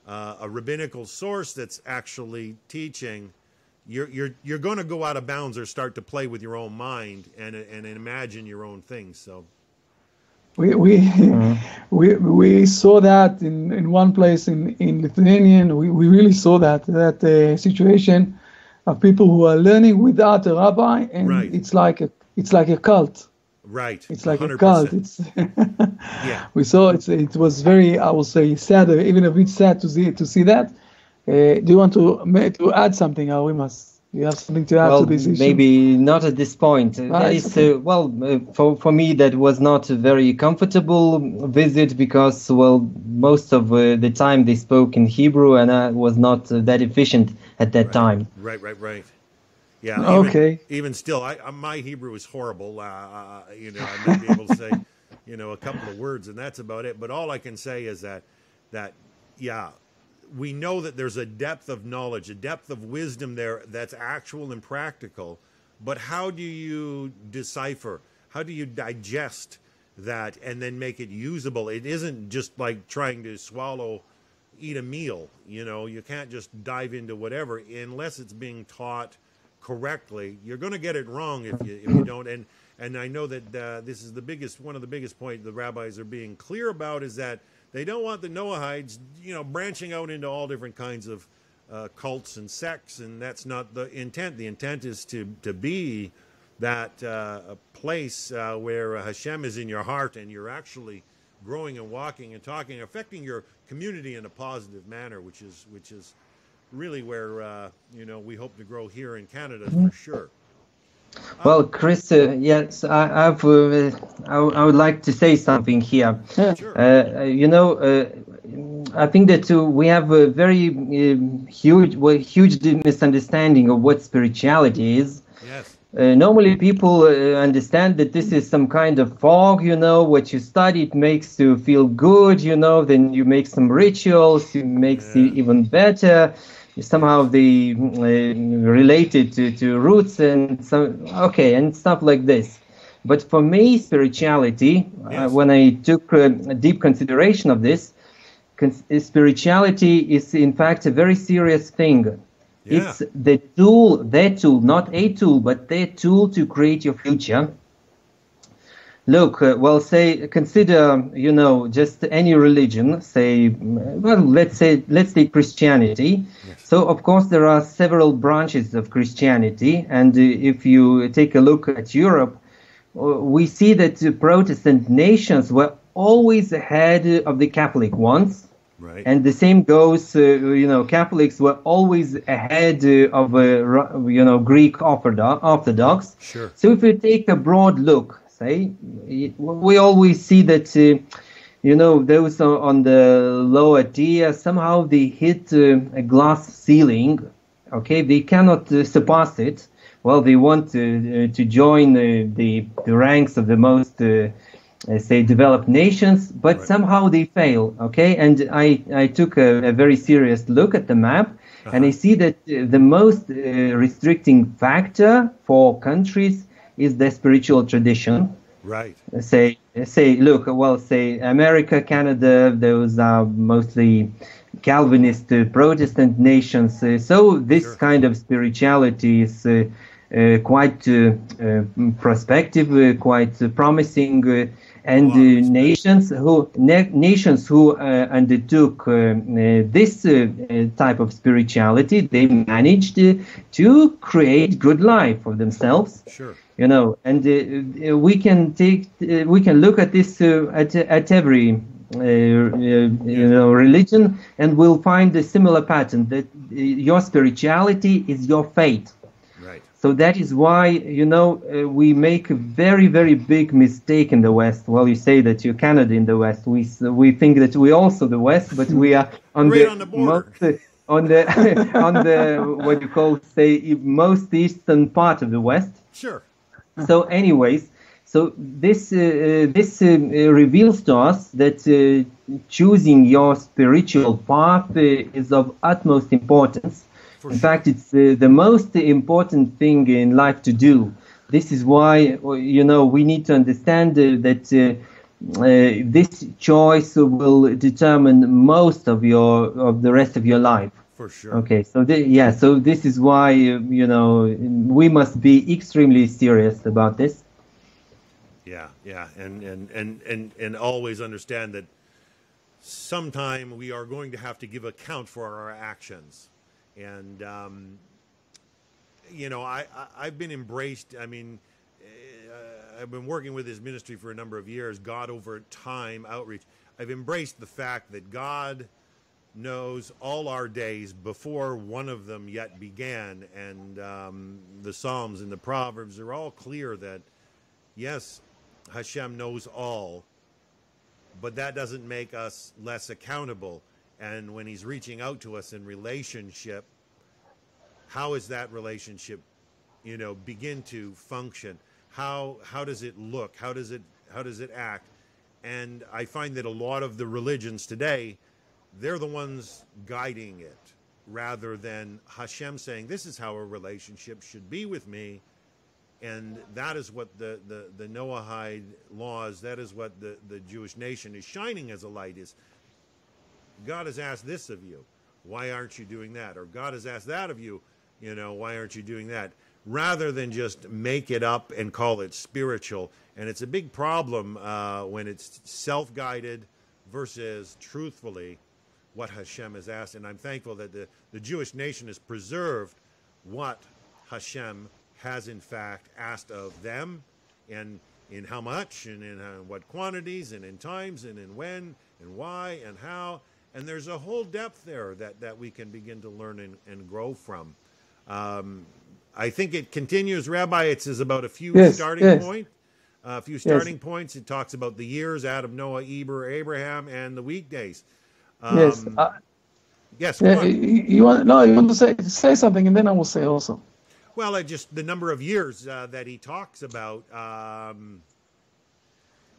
a rabbinical source that's actually teaching, you're going to go out of bounds or start to play with your own mind and imagine your own things. So we saw that in one place in Lithuanian. We really saw that situation of people who are learning without a rabbi, and it's like a cult. Right. It's like 100%. a cult. It's Yeah. we saw it was very, I will say, sad, even a bit sad to see that. Do you want to add something, Arimas? You have something to add to Well, this issue? maybe not at this point. That it's is, okay. for me, that was not a very comfortable visit because, well, most of the time they spoke in Hebrew, and I was not that efficient at that time. Right. Yeah. Okay. Even still, my Hebrew is horrible. You know, I might be able to say, you know, a couple of words, and that's about it. But all I can say is that yeah, we know that there's a depth of knowledge, a depth of wisdom there that's actual and practical. But how do you decipher? How do you digest that and then make it usable? It isn't just like trying to eat a meal. You know, you can't just dive into whatever unless it's being taught correctly. You're going to get it wrong if you don't. And I know that this is one of the biggest points the rabbis are being clear about is that they don't want the Noahides, you know, branching out into all different kinds of cults and sects, and that's not the intent. The intent is to be that place where Hashem is in your heart and you're actually growing and walking and talking, affecting your community in a positive manner, which is really where you know, we hope to grow here in Canada for sure. Well, Chris, yes, I would like to say something here. Sure. You know, I think that we have a very huge misunderstanding of what spirituality is. Yes. Normally, people understand that this is some kind of fog. You know, what you study, it makes you feel good. You know, then you make some rituals, it makes you even better. Somehow they related to roots and and stuff like this. But for me, spirituality, when I took a deep consideration of this, spirituality is in fact a very serious thing. Yeah. It's their tool, not a tool, but their tool to create your future. Look, consider, you know, just any religion, let's take Christianity. Yes. So, of course, there are several branches of Christianity. And if you take a look at Europe, we see that the Protestant nations were always ahead of the Catholic ones. Right. And the same goes, you know, Catholics were always ahead of, you know, Greek Orthodox. Sure. So if you take a broad look, we always see that, you know, those on the lower tier, somehow they hit a glass ceiling, okay? They cannot surpass it. Well, they want to join the ranks of the most, developed nations, but somehow they fail, okay? And I took a very serious look at the map, and I see that the most restricting factor for countries is the spiritual tradition. Right. Look, America, Canada, those are mostly Calvinist Protestant nations. So this kind of spirituality is quite prospective, quite promising. And nations who undertook this type of spirituality, they managed to create good life for themselves. Sure. You know, and we can look at this at every you know, religion, and we'll find a similar pattern that your spirituality is your fate. Right. So that is why, you know, we make a very, very big mistake in the West. Well, you say that you're Canada in the West. We think that we're also the West, but we are on the border. on the what you call most eastern part of the West. Sure. So, anyways, this reveals to us that choosing your spiritual path is of utmost importance. In fact, it's the most important thing in life to do. This is why, you know, we need to understand that this choice will determine most of the rest of your life. For sure. Okay, so so this is why you know, we must be extremely serious about this. Yeah, and always understand that sometime we are going to have to give account for our actions. And you know, I've been embraced. I mean, I've been working with his ministry for a number of years, God Over Time Outreach. I've embraced the fact that God knows all our days before one of them yet began. And the Psalms and the Proverbs are all clear that, yes, Hashem knows all, but that doesn't make us less accountable. And when he's reaching out to us in relationship, how is that relationship, begin to function? How does it look? How does it act? And I find that a lot of the religions today, they're the ones guiding it, rather than Hashem saying, this is how a relationship should be with me. And that is what the Noahide laws, that is what the Jewish nation is shining as a light is. God has asked this of you. Why aren't you doing that? Or God has asked that of you. Why aren't you doing that? Rather than just make it up and call it spiritual. And it's a big problem when it's self-guided versus truthfully what Hashem has asked. And I'm thankful that the Jewish nation has preserved what Hashem has in fact asked of them, and in how much, and in what quantities, and in times, and in when, and why, and how. And there's a whole depth there that we can begin to learn and grow from. I think it continues, Rabbi. It says about a few starting points. It talks about the years: Adam, Noah, Eber, Abraham, and the weekdays. Yes. Yes. You want to say something, and then I will say also. Well, just the number of years that he talks about.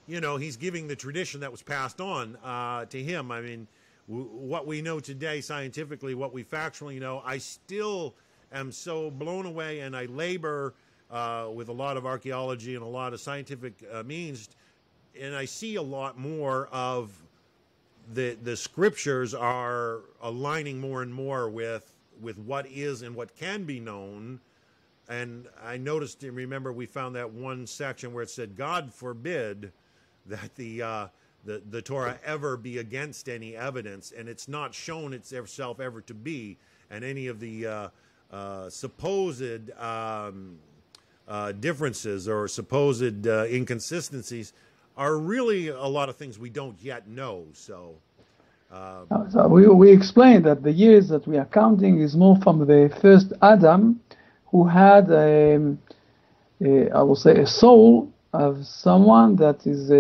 He's giving the tradition that was passed on to him. I mean, what we know today scientifically, what we factually know, I still am so blown away, and I labor with a lot of archaeology and a lot of scientific means, and I see a lot more of the scriptures are aligning more and more with what is and what can be known. And I noticed, and remember, we found that one section where it said, God forbid that the Torah ever be against any evidence, and it's not shown itself ever to be, and any of the supposed differences or supposed inconsistencies are really a lot of things we don't yet know. So we explained that the years that we are counting is more from the first Adam, who had I will say a soul of someone that is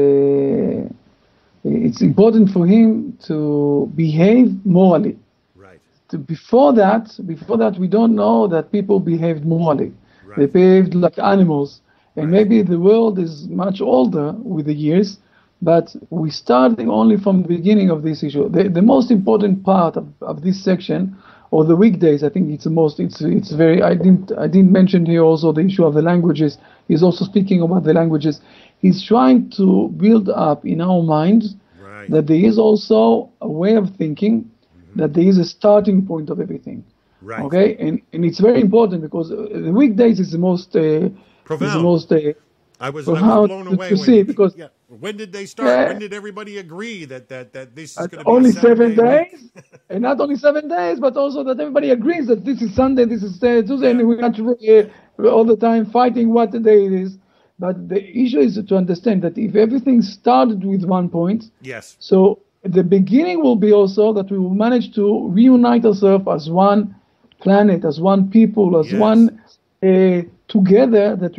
it's important for him to behave morally. Right. Before that, we don't know that people behaved morally. Right. They behaved like animals. And Right. maybe the world is much older with the years, but we starting only from the beginning of this issue. The most important part of this section, or the weekdays, I think it's very, I didn't mention here also the issue of the languages. He's also speaking about the languages. He's trying to build up in our minds Right. that there is also a way of thinking, that there is a starting point of everything. Right. Okay, and it's very important because the weekdays is the most profound. I was blown away to see because when did they start? Yeah. When did everybody agree that this is going to be only a 7 days? And not only 7 days, but also that everybody agrees that this is Sunday, this is Tuesday, and we're not all the time fighting what the day it is. But the issue is to understand that if everything started with 1 point, yes. So the beginning will be also that we will manage to reunite ourselves as one planet, as one people, as one together, that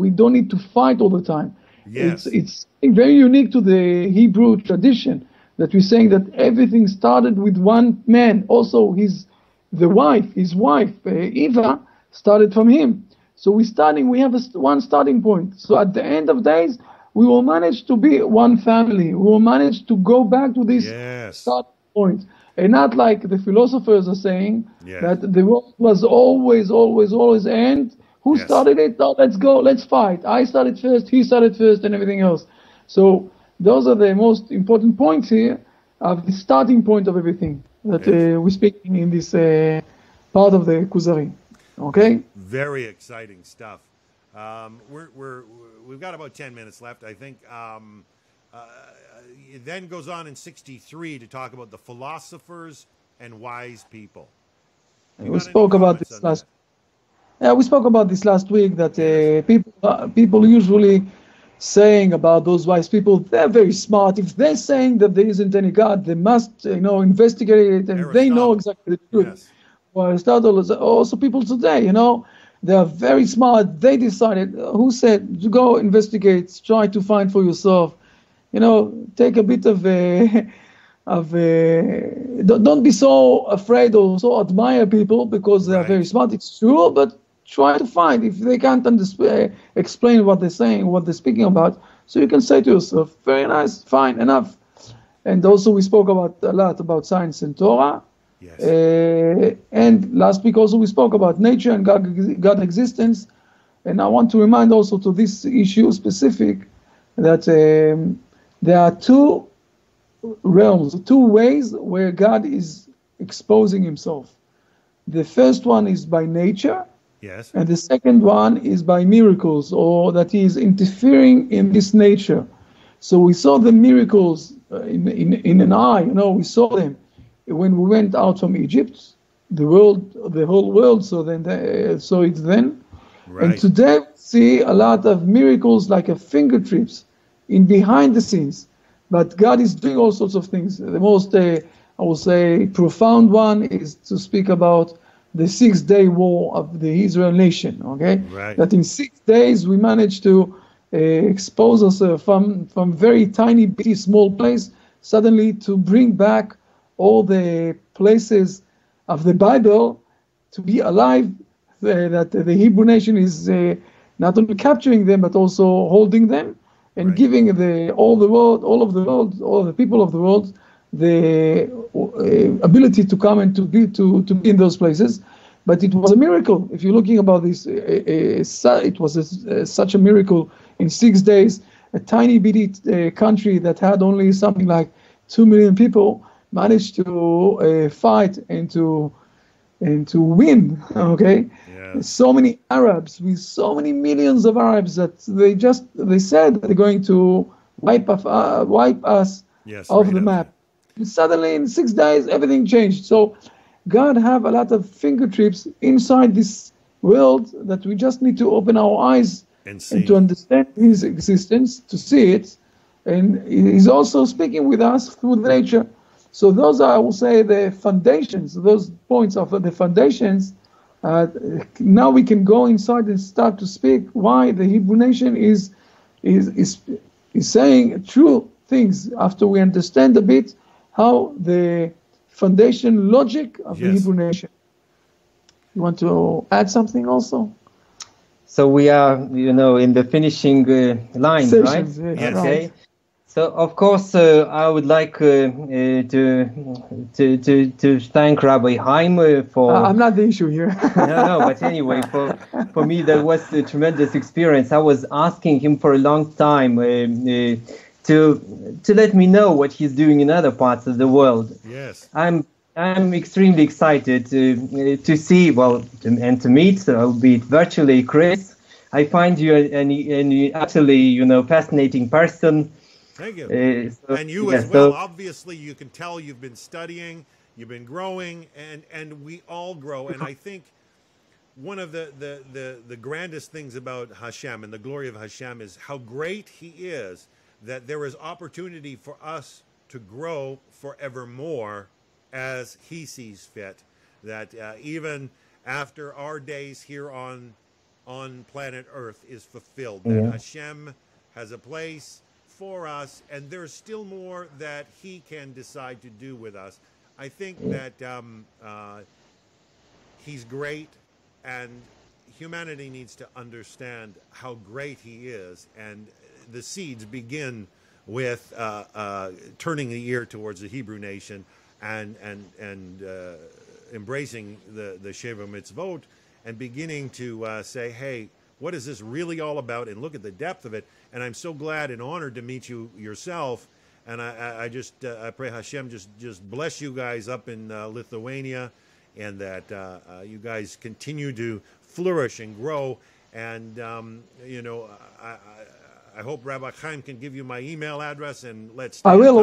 we don't need to fight all the time. Yes. It's very unique to the Hebrew tradition that we're saying that everything started with one man. Also, his wife, Eva, started from him. So we have one starting point. So at the end of days, we will manage to be one family. We will manage to go back to this starting point. And not like the philosophers are saying that the world was always end. Who started it? Oh, let's go, let's fight. I started first, he started first, and everything else. So those are the most important points here of the starting point of everything that we're speaking in this part of the Kuzari. Okay? Very exciting stuff. We've got about 10 minutes left, I think. It then goes on in 63 to talk about the philosophers and wise people. We spoke about this last. Yeah, we spoke about this last week that people usually saying about those wise people, they're very smart. If they're saying that there isn't any God, they must, investigate it, and they know exactly the truth. Yes. Well, Aristotle is also people today, they are very smart. They decided, who said, to go investigate, try to find for yourself, take a bit don't be so afraid or so admire people because they are very smart. It's true, but try to find if they can't explain what they're saying, what they're speaking about. So you can say to yourself, very nice, fine, enough. And also we spoke a lot about science and Torah. Yes. And last week also we spoke about nature and God existence. And I want to remind also to this issue specific that there are two realms, two ways where God is exposing himself. The first one is by nature. Yes. And the second one is by miracles, or that he is interfering in this nature. So we saw the miracles in an eye, we saw them when we went out from Egypt, the whole world saw it then. Right. And today we see a lot of miracles like a fingertips in behind the scenes. But God is doing all sorts of things. The most, I will say, profound one is to speak about the 6-day war of the Israel nation, okay? Right. That in 6 days we managed to expose ourselves from very tiny, bitty, small place, suddenly to bring back all the places of the Bible to be alive, that the Hebrew nation is not only capturing them, but also holding them and giving all the people of the world, the ability to come and to be in those places. But it was a miracle. If you're looking about this, it was such a miracle. In 6 days, a tiny bitty country that had only something like 2 million people managed to fight and to win. Okay, so many Arabs, with so many millions of Arabs, that they said they're going to wipe us off the map. And suddenly, in 6 days, everything changed. So God have a lot of fingertips inside this world that we just need to open our eyes and to understand his existence, to see it. And he's also speaking with us through nature. So those are, I will say, the foundations, those points of the foundations. Now we can go inside and start to speak why the Hebrew nation is saying true things after we understand a bit how the foundation logic of the Hebrew nation. You want to add something also? So we are, in the finishing line, Sessions, right? Yes. Okay. Right. So of course, I would like to thank Rabbi Chaim for. I'm not the issue here. No, but anyway, for me that was a tremendous experience. I was asking him for a long time to let me know what he's doing in other parts of the world. Yes. I'm extremely excited to see, and to meet, albeit virtually, Chris. I find you an utterly, fascinating person. Thank you. And you as well. Obviously, you can tell you've been studying, you've been growing, and we all grow. And I think one of the grandest things about Hashem and the glory of Hashem is how great he is, that there is opportunity for us to grow forevermore as he sees fit, that even after our days here on planet Earth is fulfilled, that Hashem has a place for us, and there's still more that he can decide to do with us. I think that he's great, and humanity needs to understand how great he is, and the seeds begin with turning the ear towards the Hebrew nation and embracing the Sheva Mitzvot and beginning to say, hey, what is this really all about? And look at the depth of it. And I'm so glad and honored to meet you yourself. And I pray Hashem just bless you guys up in Lithuania, and that you guys continue to flourish and grow. And I hope Rabbi Chaim can give you my email address, and let's. I will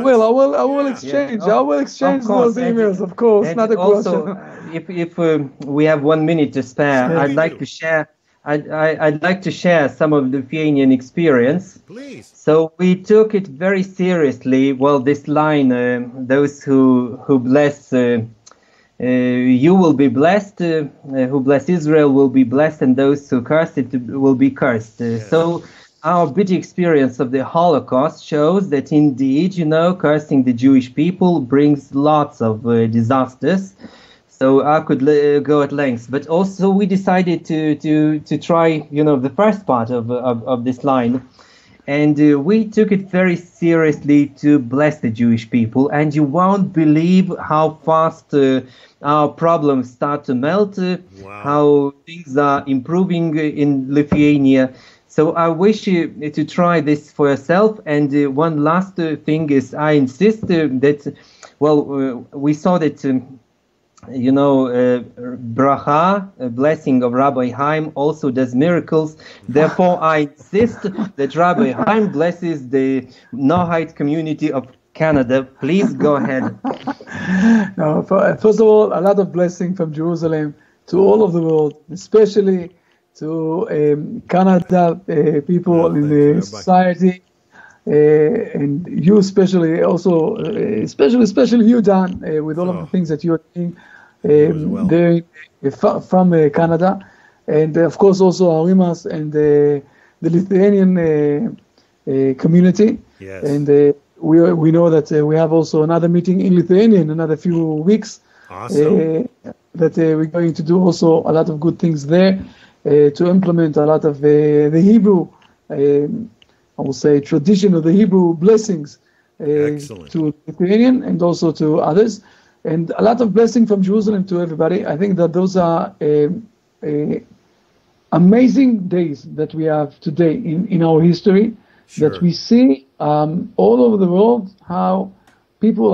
exchange. I will exchange those emails, of course. Not a also, question. If we have 1 minute to spare, I'd like to share I'd like to share some of the Lithuanian experience. Please. So we took it very seriously. Well, this line, those who bless, you will be blessed, who bless Israel will be blessed, and those who curse it will be cursed. Yes. So our bitter experience of the Holocaust shows that indeed, cursing the Jewish people brings lots of disasters. So I could go at length, but also we decided to try, the first part of this line, and we took it very seriously to bless the Jewish people. And you won't believe how fast our problems start to melt, how things are improving in Lithuania. So I wish you to try this for yourself. And one last thing is, I insist that, we saw that, bracha, a blessing of Rabbi Chaim, also does miracles. Therefore, I insist that Rabbi Chaim blesses the Noahide community of Canada. Please go ahead. No, first of all, a lot of blessing from Jerusalem to all of the world, especially to Canada people in the society, and you especially, also especially you, Dan, with all of the things that you are doing there from Canada, and of course also Arimas and the Lithuanian community. Yes. And we know that we have also another meeting in Lithuania in another few weeks. Awesome. That we're going to do also a lot of good things there. To implement a lot of the Hebrew, I will say, tradition of the Hebrew blessings to Lithuanian and also to others, and a lot of blessing from Jerusalem to everybody. I think that those are amazing days that we have today in our history, that we see all over the world how people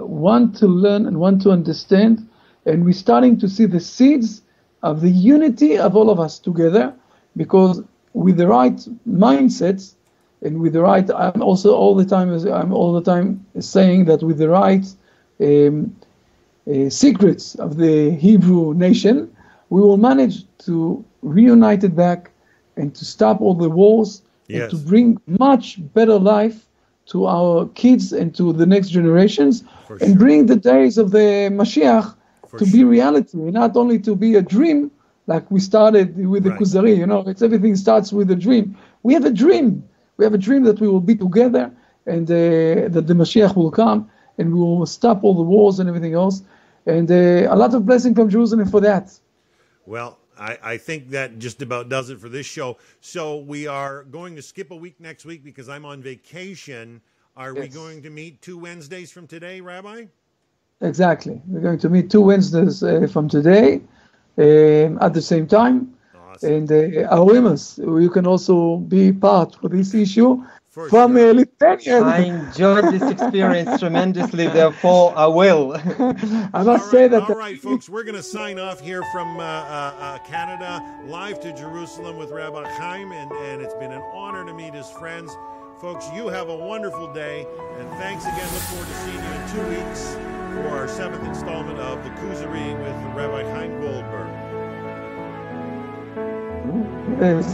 want to learn and want to understand, and we're starting to see the seeds of the unity of all of us together, because with the right mindsets and with the right, I'm all the time saying that with the right secrets of the Hebrew nation, we will manage to reunite it back and to stop all the wars and to bring much better life to our kids and to the next generations, and bring the days of the Mashiach to be reality, not only to be a dream like we started with the Kuzari. Everything starts with a dream. We have a dream. We have a dream that we will be together, and that the Mashiach will come and we will stop all the wars and everything else. And a lot of blessing from Jerusalem for that. Well, I think that just about does it for this show. So we are going to skip a week next week because I'm on vacation. Are we going to meet 2 Wednesdays from today, Rabbi? Exactly. We're going to meet 2 Wednesdays from today at the same time. Awesome. And Arimas, you can also be part of this issue from Lithuania. I enjoyed this experience tremendously, therefore I will. I must say that. All right, folks, we're going to sign off here from Canada, live to Jerusalem with Rabbi Chaim, and it's been an honor to meet his friends. Folks, you have a wonderful day, and thanks again. Look forward to seeing you in 2 weeks for our 7th installment of the Kuzari with Rabbi Chaim Goldberg. Yes.